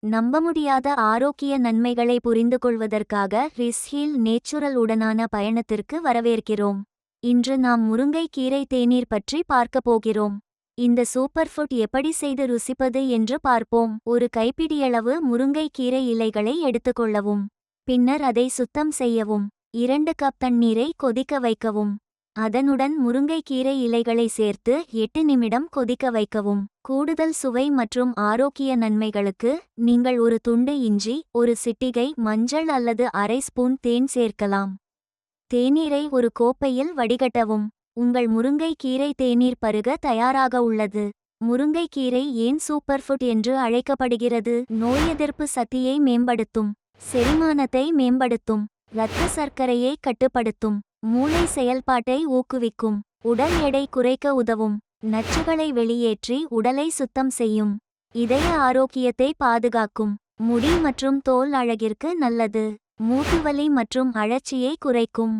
நம்பமுடியாத ஆரோக்கிய நன்மைகளை புரிந்துகொள்வதற்காக ரிஸ்ஹில் நேச்சுரல் உடனான பயணத்திற்கு வரவேற்கிறோம். இன்று நாம் முருங்கை கீரை தேநீர் பற்றி பார்க்கப் போகிறோம். இந்த சூப்பர் ஃபுட் எப்படி செய்து ருசிப்பது என்று பார்ப்போம். ஒரு கைப்பிடியளவு முருங்கை கீரை இலைகளை எடுத்துக்கொள்ளவும். பின்னர் அதை சுத்தம் செய்யவும். 2 கப் தண்ணீரை கொதிக்க வைக்கவும். அதனுடன் முருங்கை கீரை இலைகளை சேர்த்து 8 நிமிடம் கொதிக்க வைக்கவும். கூடுதல் சுவை மற்றும் ஆரோக்கிய நன்மைகளுக்கு நீங்கள் ஒரு துண்டு இஞ்சி, ஒரு சிட்டிகை மஞ்சள் அல்லது அரை ஸ்பூன் தேன் சேர்க்கலாம். தேநீரை ஒரு கோப்பையில் வடிகட்டவும். உங்கள் முருங்கை கீரை தேநீர் பருக தயாராக உள்ளது. முருங்கை கீரை ஏன் சூப்பர் ஃபுட் என்று அழைக்கப்படுகிறது? நோய் எதிர்ப்பு சக்தியை மேம்படுத்தும், செரிமானத்தை மேம்படுத்தும், இரத்த சர்க்கரையை கட்டுப்படுத்தும், மூளை செயல்பாட்டை ஊக்குவிக்கும், உடல் எடை குறைக்க உதவும், நச்சுகளை வெளியேற்றி உடலை சுத்தம் செய்யும், இதய ஆரோக்கியத்தை பாதுகாக்கும், முடி மற்றும் தோல் அழகிற்கு நல்லது, மூட்டுவலி மற்றும் அழற்சியை குறைக்கும்.